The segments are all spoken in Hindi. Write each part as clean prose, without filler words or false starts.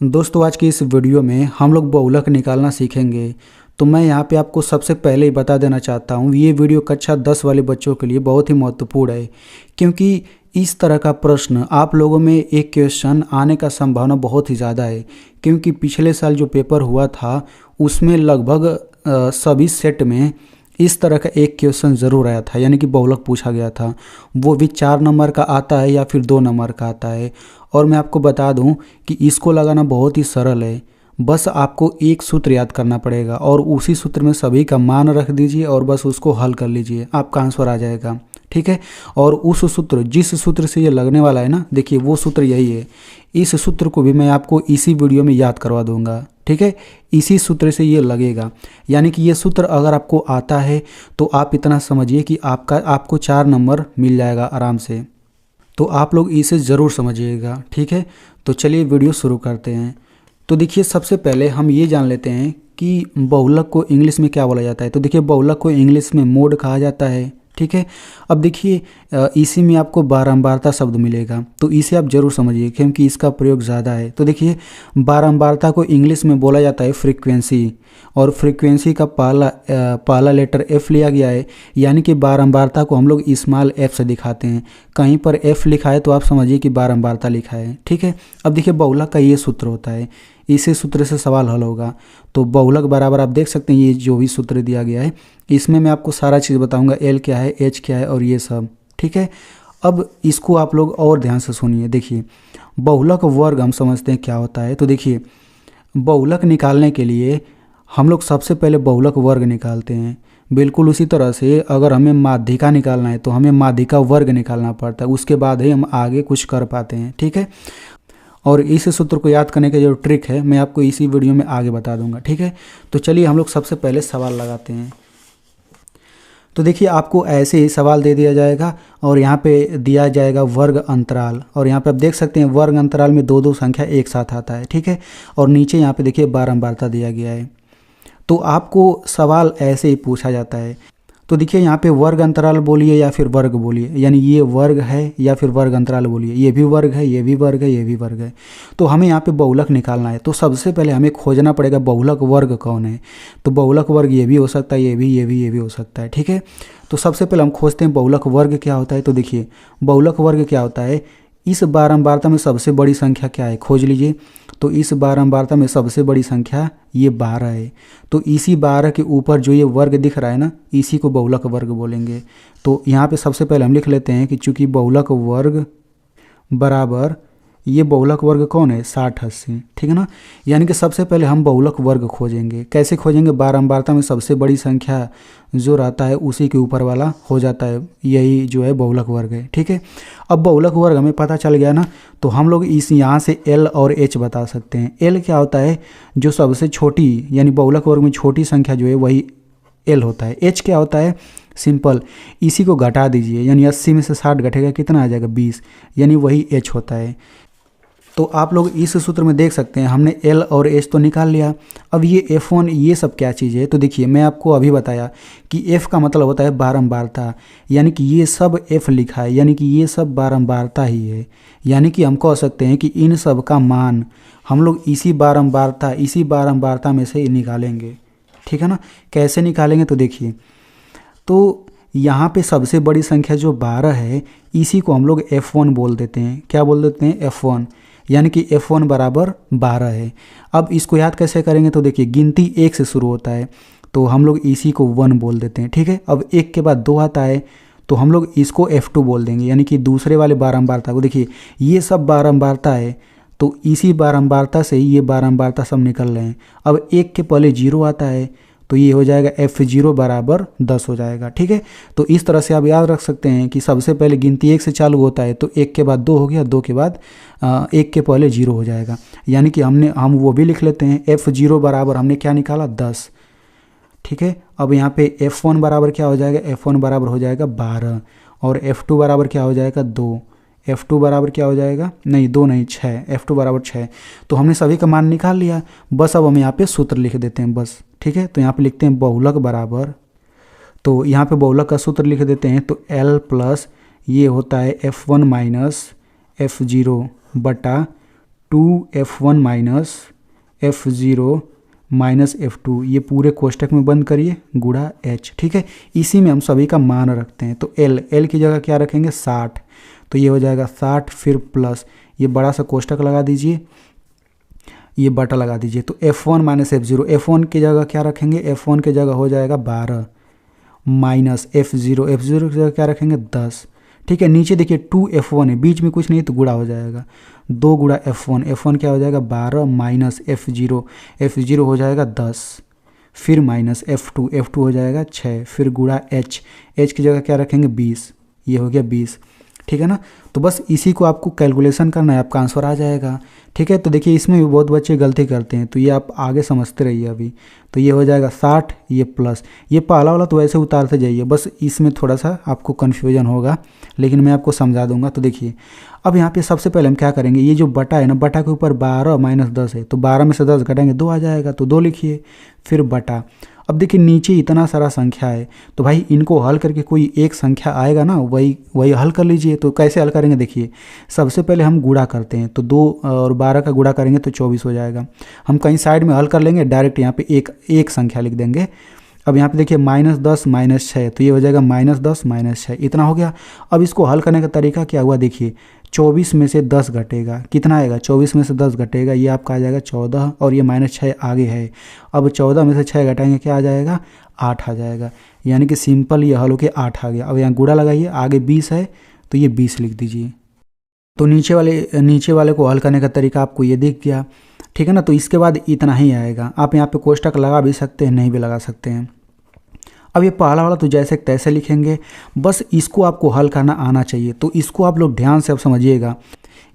दोस्तों आज की इस वीडियो में हम लोग बहुलक निकालना सीखेंगे। तो मैं यहाँ पे आपको सबसे पहले ही बता देना चाहता हूँ, ये वीडियो कक्षा 10 वाले बच्चों के लिए बहुत ही महत्वपूर्ण है, क्योंकि इस तरह का प्रश्न आप लोगों में एक क्वेश्चन आने का संभावना बहुत ही ज़्यादा है। क्योंकि पिछले साल जो पेपर हुआ था उसमें लगभग सभी सेट में इस तरह का एक क्वेश्चन ज़रूर आया था, यानी कि बहुलक पूछा गया था। वो भी 4 नंबर का आता है या फिर 2 नंबर का आता है। और मैं आपको बता दूं कि इसको लगाना बहुत ही सरल है। बस आपको एक सूत्र याद करना पड़ेगा और उसी सूत्र में सभी का मान रख दीजिए और बस उसको हल कर लीजिए, आपका आंसर आ जाएगा। ठीक है। और उस सूत्र, जिस सूत्र से ये लगने वाला है ना, देखिए वो सूत्र यही है। इस सूत्र को भी मैं आपको इसी वीडियो में याद करवा दूंगा। ठीक है। इसी सूत्र से ये लगेगा, यानी कि ये सूत्र अगर आपको आता है तो आप इतना समझिए कि आपको 4 नंबर मिल जाएगा आराम से। तो आप लोग इसे ज़रूर समझिएगा। ठीक है। तो चलिए वीडियो शुरू करते हैं। तो देखिए सबसे पहले हम ये जान लेते हैं कि बहुलक को इंग्लिश में क्या बोला जाता है। तो देखिए बहुलक को इंग्लिश में मोड कहा जाता है। ठीक है। अब देखिए इसी में आपको बारंबारता शब्द मिलेगा, तो इसे आप जरूर समझिए क्योंकि इसका प्रयोग ज़्यादा है। तो देखिए बारंबारता को इंग्लिश में बोला जाता है फ्रीक्वेंसी, और फ्रीक्वेंसी का पहला लेटर एफ लिया गया है, यानी कि बारंबारता को हम लोग स्मॉल एफ से दिखाते हैं। कहीं पर एफ लिखा है तो आप समझिए कि बारंबारता लिखा है। ठीक है। अब देखिए बहुलक का ये सूत्र होता है, इसी सूत्र से सवाल हल होगा। तो बहुलक बराबर आप देख सकते हैं, ये जो भी सूत्र दिया गया है इसमें मैं आपको सारा चीज़ बताऊंगा, एल क्या है, एच क्या है और ये सब। ठीक है। अब इसको आप लोग और ध्यान से सुनिए। देखिए बहुलक वर्ग हम समझते हैं क्या होता है। तो देखिए बहुलक निकालने के लिए हम लोग सबसे पहले बहुलक वर्ग निकालते हैं। बिल्कुल उसी तरह से अगर हमें माध्यिका निकालना है तो हमें माध्यिका वर्ग निकालना पड़ता है, उसके बाद ही हम आगे कुछ कर पाते हैं। ठीक है। और इस सूत्र को याद करने का जो ट्रिक है मैं आपको इसी वीडियो में आगे बता दूंगा। ठीक है। तो चलिए हम लोग सबसे पहले सवाल लगाते हैं। तो देखिए आपको ऐसे ही सवाल दे दिया जाएगा और यहाँ पे दिया जाएगा वर्ग अंतराल, और यहाँ पे आप देख सकते हैं वर्ग अंतराल में दो संख्या एक साथ आता है। ठीक है। और नीचे यहाँ पे देखिए बारंबारता दिया गया है। तो आपको सवाल ऐसे ही पूछा जाता है। तो देखिए यहाँ पे वर्ग अंतराल बोलिए या फिर वर्ग बोलिए, यानी ये वर्ग है या फिर वर्ग अंतराल बोलिए, ये भी वर्ग है, ये भी वर्ग है, ये भी वर्ग है। तो हमें यहाँ पे बहुलक निकालना है, तो सबसे पहले हमें खोजना पड़ेगा बहुलक वर्ग कौन है। तो बहुलक वर्ग ये भी हो सकता है, ये भी हो सकता है। ठीक है। तो सबसे पहले हम खोजते हैं बहुलक वर्ग क्या होता है। तो देखिए बहुलक वर्ग क्या होता है, इस बारंबारता में सबसे बड़ी संख्या क्या है, खोज लीजिए। तो इस बारंबारता में सबसे बड़ी संख्या ये 12 है। तो इसी 12 के ऊपर जो ये वर्ग दिख रहा है ना, इसी को बहुलक वर्ग बोलेंगे। तो यहाँ पे सबसे पहले हम लिख लेते हैं कि चूंकि बहुलक वर्ग बराबर ये बहुलक वर्ग कौन है, 60 80। ठीक है ना। यानी कि सबसे पहले हम बहुलक वर्ग खोजेंगे। कैसे खोजेंगे, बारंबारता में सबसे बड़ी संख्या जो रहता है उसी के ऊपर वाला हो जाता है, यही जो है बहुलक वर्ग है। ठीक है। अब बहुलक वर्ग हमें पता चल गया ना, तो हम लोग इस यहाँ से एल और एच बता सकते हैं। एल क्या होता है, जो सबसे छोटी, यानी बहुलक वर्ग में छोटी संख्या जो है वही एल होता है। एच क्या होता है, सिंपल, इसी को घटा दीजिए, यानी 80 में से 60 घटेगा कितना आ जाएगा, 20, यानी वही एच होता है। तो आप लोग इस सूत्र में देख सकते हैं हमने एल और एच तो निकाल लिया। अब ये F1 ये सब क्या चीज़ है। तो देखिए मैं आपको अभी बताया कि F का मतलब होता है बारंबारता, यानी कि ये सब F लिखा है, यानी कि ये सब बारंबारता ही है। यानी कि हम कह सकते हैं कि इन सब का मान हम लोग इसी बारंबारता में से निकालेंगे। ठीक है ना। कैसे निकालेंगे, तो देखिए, तो यहाँ पे सबसे बड़ी संख्या जो 12 है इसी को हम लोग F1 बोल देते हैं। क्या बोल देते हैं, F1, यानी कि F1 बराबर 12 है। अब इसको याद कैसे करेंगे, तो देखिए गिनती 1 से शुरू होता है तो हम लोग इसी को 1 बोल देते हैं। ठीक है। अब 1 के बाद 2 आता है तो हम लोग इसको F2 बोल देंगे, यानी कि दूसरे वाले बारंबारता को। देखिए ये सब बारंबारता है तो इसी बारंबारता से ये बारंबारता सब निकल रहे हैं। अब 1 के पहले 0 आता है तो ये हो जाएगा F0 बराबर 10 हो जाएगा। ठीक है। तो इस तरह से आप याद रख सकते हैं कि सबसे पहले गिनती 1 से चालू होता है तो 1 के बाद 2 हो गया, 2 के बाद 1 के पहले 0 हो जाएगा, यानी कि हम वो भी लिख लेते हैं। F0 बराबर हमने क्या निकाला, 10। ठीक है। अब यहाँ पे F1 बराबर क्या हो जाएगा, F1 बराबर हो जाएगा 12, और F2 बराबर क्या हो जाएगा, 2। F2 बराबर क्या हो जाएगा, नहीं 2 नहीं 6, F2 बराबर 6। तो हमने सभी का मान निकाल लिया। बस अब हम यहाँ पे सूत्र लिख देते हैं बस। ठीक है। तो यहाँ पे लिखते हैं बहुलक बराबर, तो यहाँ पे बहुलक का सूत्र लिख देते हैं। तो L प्लस ये होता है F1 माइनस F0 बटा 2f1 minus f0 minus f2, ये पूरे कोष्टक में बंद करिए गुणा h। ठीक है, इसी में हम सभी का मान रखते हैं। तो l की जगह क्या रखेंगे 60, तो ये हो जाएगा 60, फिर प्लस ये बड़ा सा कोष्टक लगा दीजिए, ये बटा लगा दीजिए। तो f1 माइनस f0, f1 की जगह क्या रखेंगे, f1 की जगह हो जाएगा 12 माइनस f0 की जगह क्या रखेंगे 10। ठीक है, नीचे देखिए 2f1 है, बीच में कुछ नहीं तो गुणा हो जाएगा, 2 गुणा f1 क्या हो जाएगा 12 माइनस f0 हो जाएगा 10, फिर माइनस f2 हो जाएगा 6, फिर गुणा h की जगह क्या रखेंगे 20, ये हो गया 20। ठीक है ना, तो बस इसी को आपको कैलकुलेशन करना है, आपका आंसर आ जाएगा। ठीक है, तो देखिए इसमें भी बहुत बच्चे गलती करते हैं, तो ये आप आगे समझते रहिए अभी। तो ये हो जाएगा 60, ये प्लस, ये पहला वाला तो वैसे उतारते जाइए, बस इसमें थोड़ा सा आपको कन्फ्यूजन होगा, लेकिन मैं आपको समझा दूंगा। तो देखिए अब यहाँ पे सबसे पहले हम क्या करेंगे, ये जो बटा है ना, बटा के ऊपर 12 माइनस 10 है, तो 12 में से 10 घटाएंगे 2 आ जाएगा, तो 2 लिखिए, फिर बटा। अब देखिए नीचे इतना सारा संख्या है, तो भाई इनको हल करके कोई एक संख्या आएगा ना, वही हल कर लीजिए। तो कैसे हल करेंगे, देखिए सबसे पहले हम गुणा करते हैं, तो 2 और 12 का गुणा करेंगे तो 24 हो जाएगा। हम कहीं साइड में हल कर लेंगे, डायरेक्ट यहाँ पे एक संख्या लिख देंगे। अब यहाँ पे देखिए माइनस 10 माइनस 6, तो ये हो जाएगा माइनस 10 माइनस 6, इतना हो गया। अब इसको हल करने का तरीका क्या हुआ, देखिए 24 में से 10 घटेगा, कितना आएगा 24 में से 10 घटेगा, ये आपका आ जाएगा 14, और ये माइनस 6 आगे है। अब 14 में से 6 घटाएंगे क्या आ जाएगा 8 आ जाएगा, यानी कि सिंपल ये हल होके 8 आ गया। अब यहाँ गुणा लगाइए, आगे 20 है तो ये 20 लिख दीजिए। तो नीचे वाले को हल करने का तरीका आपको ये दिख गया। ठीक है ना, तो इसके बाद इतना ही आएगा। आप यहाँ पे कोष्टक लगा भी सकते हैं, नहीं भी लगा सकते हैं। अब ये पहला वाला तो जैसे तैसे लिखेंगे, बस इसको आपको हल करना आना चाहिए। तो इसको आप लोग ध्यान से अब समझिएगा,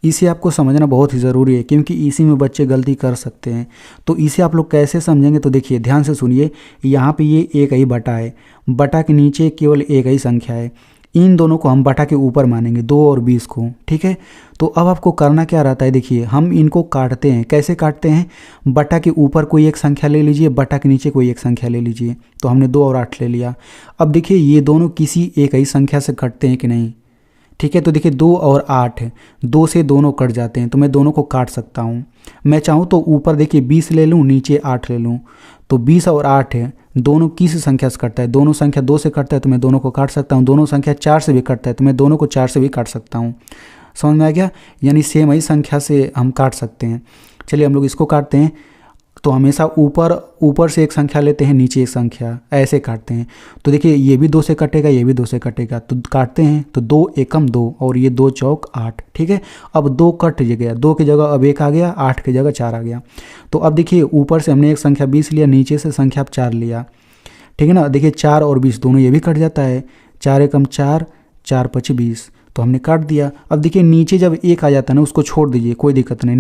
इसे आपको समझना बहुत ही ज़रूरी है, क्योंकि इसी में बच्चे गलती कर सकते हैं। तो इसे आप लोग कैसे समझेंगे, तो देखिए ध्यान से सुनिए, यहाँ पे ये एक ही बटा है, बटा के नीचे केवल एक ही संख्या है, इन दोनों को हम बटा के ऊपर मानेंगे 2 और 20 को। ठीक है, तो अब आपको करना क्या रहता है, देखिए हम इनको काटते हैं। कैसे काटते हैं, बटा के ऊपर कोई एक संख्या ले लीजिए, बटा के नीचे कोई एक संख्या ले लीजिए। तो हमने 2 और 8 ले लिया। अब देखिए ये दोनों किसी एक ही संख्या से कटते हैं कि नहीं। ठीक है, तो देखिए 2 और 8 है, 2 से दोनों कट जाते हैं, तो मैं दोनों को काट सकता हूँ। मैं चाहूँ तो ऊपर देखिए 20 ले लूँ, नीचे 8 ले लूँ। तो 20 और 8 है, दोनों किस संख्या से कटता है, दोनों संख्या 2 से कटता है, तो मैं दोनों को काट सकता हूँ। दोनों संख्या 4 से भी कटता है, तो मैं दोनों को 4 से भी काट सकता हूँ। समझ में आ गया, यानी सेम ही संख्या से हम काट सकते हैं। चलिए हम लोग इसको काटते हैं। तो हमेशा ऊपर से एक संख्या लेते हैं, नीचे एक संख्या, ऐसे काटते हैं। तो देखिए ये भी 2 से कटेगा, ये भी 2 से कटेगा, तो काटते हैं। तो 2 एकम 2 और ये 2 चौक 8। ठीक है, अब 2 कट गया, 2 की जगह अब 1 आ गया, 8 की जगह 4 आ गया। तो अब देखिए ऊपर से हमने एक संख्या 20 लिया, नीचे से संख्या 4 लिया। ठीक है ना, देखिए 4 और 20 दोनों ये भी कट जाता है, 4 एकम 4, 4 पच 20, तो हमने काट दिया। अब देखिए नीचे जब 1 आ जाता है ना, उसको छोड़ दीजिए, कोई दिक्कत नहीं।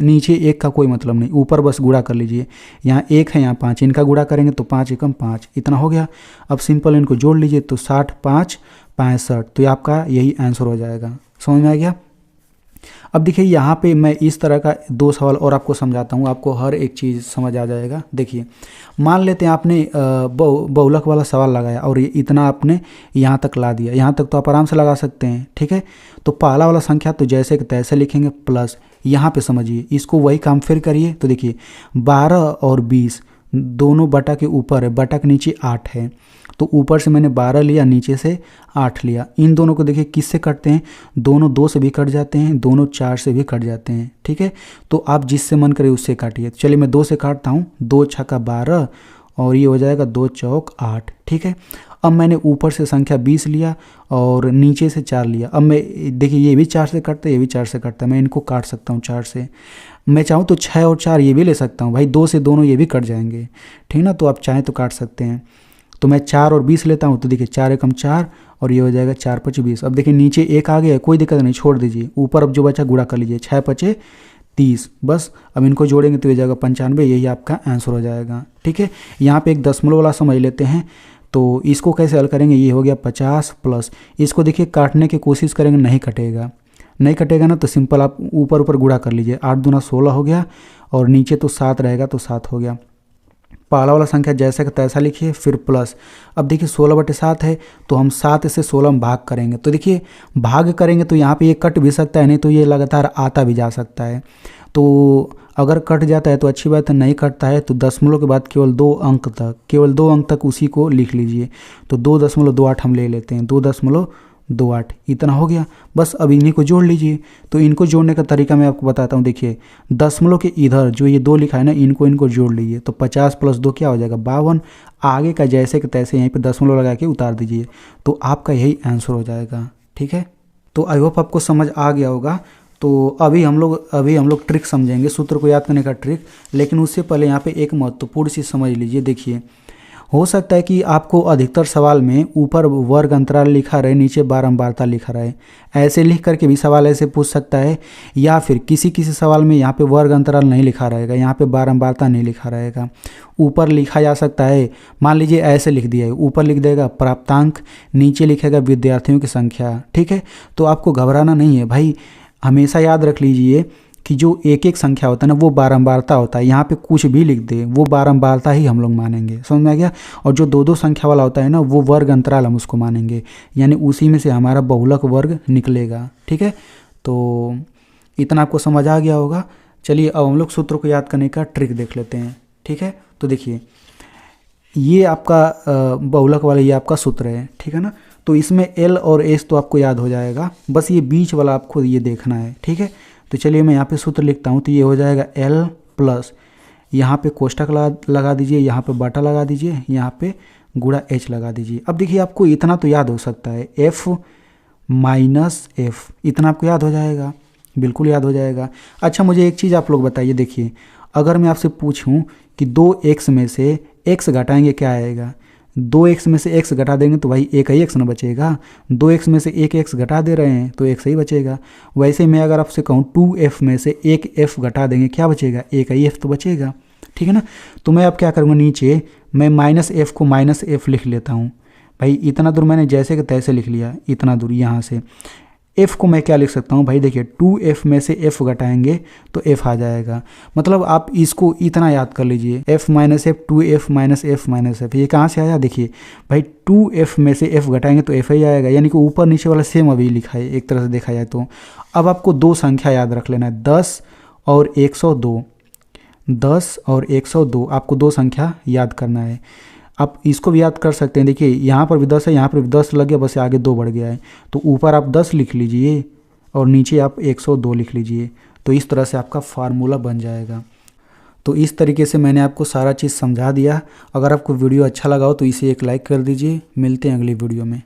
नीचे 1 का कोई मतलब नहीं, ऊपर बस गुणा कर लीजिए। यहाँ 1 है, यहाँ 5, इनका गुणा करेंगे तो 5 एकम 5, इतना हो गया। अब सिंपल इनको जोड़ लीजिए, तो 60 5 65, तो ये आपका यही आंसर हो जाएगा। समझ में आ गया। अब देखिए यहाँ पे मैं इस तरह का 2 सवाल और आपको समझाता हूँ, आपको हर एक चीज़ समझ आ जाएगा। देखिए मान लेते हैं आपने बहुलक वाला सवाल लगाया और ये इतना आपने यहाँ तक ला दिया, यहाँ तक तो आप आराम से लगा सकते हैं। ठीक है, तो पहला वाला संख्या तो जैसे कि तैसे लिखेंगे, प्लस यहाँ पे समझिए, इसको वही काम फिर करिए। तो देखिए 12 और 20 दोनों बटा के ऊपर है, बटा के नीचे 8 है, तो ऊपर से मैंने 12 लिया, नीचे से 8 लिया। इन दोनों को देखिए किससे कटते हैं, दोनों 2 से भी कट जाते हैं, दोनों 4 से भी कट जाते हैं। ठीक है, तो आप जिससे मन करे उससे काटिए। चलिए मैं 2 से काटता हूँ, 2 छक्का 12 और ये हो जाएगा 2 चौक 8। ठीक है, अब मैंने ऊपर से संख्या 20 लिया और नीचे से 4 लिया। अब मैं देखिए ये भी 4 से कटता है, ये भी 4 से कटता है, मैं इनको काट सकता हूँ 4 से। मैं चाहूँ तो 6 और 4 ये भी ले सकता हूँ, भाई 2 से दोनों ये भी कट जाएंगे। ठीक ना, तो आप चाहें तो काट सकते हैं। तो मैं 4 और 20 लेता हूँ, तो देखिए 4 एकम 4 और ये हो जाएगा 4 पच 20। अब देखिए नीचे 1 आ गया, कोई दिक्कत नहीं, छोड़ दीजिए। ऊपर अब जो बचा गुणा कर लीजिए, 6 पचे 30, बस अब इनको जोड़ेंगे तो ये जाएगा 95, यही आपका आंसर हो जाएगा। ठीक है, यहाँ पे एक दशमलव वाला समझ लेते हैं। तो इसको कैसे हल करेंगे, ये हो गया 50 प्लस, इसको देखिए काटने की कोशिश करेंगे, नहीं कटेगा ना, तो सिंपल आप ऊपर गुणा कर लीजिए। 8 दूना 16 हो गया और नीचे तो 7 रहेगा, तो 7 हो गया। पहला वाला संख्या जैसा का तैसा लिखिए, फिर प्लस। अब देखिए 16/7 है, तो हम 7 से 16 में भाग करेंगे। तो देखिए भाग करेंगे तो यहाँ पे ये कट भी सकता है, नहीं तो ये लगातार आता भी जा सकता है। तो अगर कट जाता है तो अच्छी बात है, नहीं कटता है तो दशमलव के बाद केवल 2 अंक तक उसी को लिख लीजिए। तो 2.28 हम ले लेते हैं, 2.28 इतना हो गया। बस अब इन्हीं को जोड़ लीजिए। तो इनको जोड़ने का तरीका मैं आपको बताता हूँ। देखिए दशमलव के इधर जो ये 2 लिखा है ना, इनको जोड़ लीजिए। तो 50 + 2 क्या हो जाएगा 52। आगे का जैसे कि तैसे यहीं पे दशमलव लगा के उतार दीजिए, तो आपका यही आंसर हो जाएगा। ठीक है, तो आई होप आपको समझ आ गया होगा। तो अभी हम लोग ट्रिक समझेंगे, सूत्र को याद करने का ट्रिक। लेकिन उससे पहले यहाँ पे एक महत्वपूर्ण चीज़ समझ लीजिए। देखिए हो सकता है कि आपको अधिकतर सवाल में ऊपर वर्ग अंतराल लिखा रहे, नीचे बारंबारता लिखा रहे। ऐसे लिख करके भी सवाल ऐसे पूछ सकता है, या फिर किसी सवाल में यहाँ पे वर्ग अंतराल नहीं लिखा रहेगा, यहाँ पे बारंबारता नहीं लिखा रहेगा। ऊपर लिखा जा सकता है, मान लीजिए ऐसे लिख दिया है, ऊपर लिख देगा प्राप्तांक, नीचे लिखेगा विद्यार्थियों की संख्या। ठीक है, तो आपको घबराना नहीं है भाई। हमेशा याद रख लीजिए कि जो एक एक संख्या होता है ना, वो बारंबारता होता है। यहाँ पे कुछ भी लिख दे वो बारंबारता ही हम लोग मानेंगे, समझ में आ गया। और जो 2 संख्या वाला होता है ना, वो वर्ग अंतराल हम उसको मानेंगे, यानी उसी में से हमारा बहुलक वर्ग निकलेगा। ठीक है, तो इतना आपको समझ आ गया होगा। चलिए अब हम लोग सूत्र को याद करने का ट्रिक देख लेते हैं। ठीक है, तो देखिए ये आपका बहुलक वाला ये आपका सूत्र है। ठीक है ना, तो इसमें L और S तो आपको याद हो जाएगा, बस ये बीच वाला आपको ये देखना है। ठीक है, तो चलिए मैं यहाँ पे सूत्र लिखता हूँ। तो ये हो जाएगा L प्लस, यहाँ पे कोष्टक लगा दीजिए, यहाँ पे बटा लगा दीजिए, यहाँ पे गुणा H लगा दीजिए। अब देखिए आपको इतना तो याद हो सकता है, F माइनस F, इतना आपको याद हो जाएगा, बिल्कुल याद हो जाएगा। अच्छा मुझे एक चीज़ आप लोग बताइए। देखिए अगर मैं आपसे पूछूं कि 2x में से x घटाएंगे क्या आएगा, 2x में से x घटा देंगे तो भाई एक ही x ना बचेगा। 2x में से एक x घटा दे रहे हैं तो x ही बचेगा। वैसे मैं अगर आपसे कहूँ 2f में से एक f घटा देंगे क्या बचेगा, एक ही f तो बचेगा। ठीक है ना, तो मैं अब क्या करूँगा, नीचे मैं -f को -f लिख लेता हूँ। भाई इतना दूर मैंने जैसे कि तैसे लिख लिया, इतना दूर यहाँ से f को मैं क्या लिख सकता हूँ भाई, देखिए 2f में से f घटाएंगे तो f आ जाएगा। मतलब आप इसको इतना याद कर लीजिए, f minus f, 2f minus f minus f। ये कहाँ से आया, देखिए भाई 2f में से f घटाएंगे तो f ही आएगा, यानी कि ऊपर नीचे वाला सेम अभी लिखा है एक तरह से देखा जाए तो। अब आपको 2 संख्या याद रख लेना है, 10 और 102। 10 और 102 आपको 2 संख्या याद करना है। आप इसको भी याद कर सकते हैं। देखिए यहाँ पर भी 10 है, यहाँ पर भी 10 लग गया, बस आगे 2 बढ़ गया है। तो ऊपर आप 10 लिख लीजिए और नीचे आप 102 लिख लीजिए। तो इस तरह से आपका फार्मूला बन जाएगा। तो इस तरीके से मैंने आपको सारा चीज़ समझा दिया। अगर आपको वीडियो अच्छा लगा हो तो इसे एक लाइक कर दीजिए। मिलते हैं अगली वीडियो में।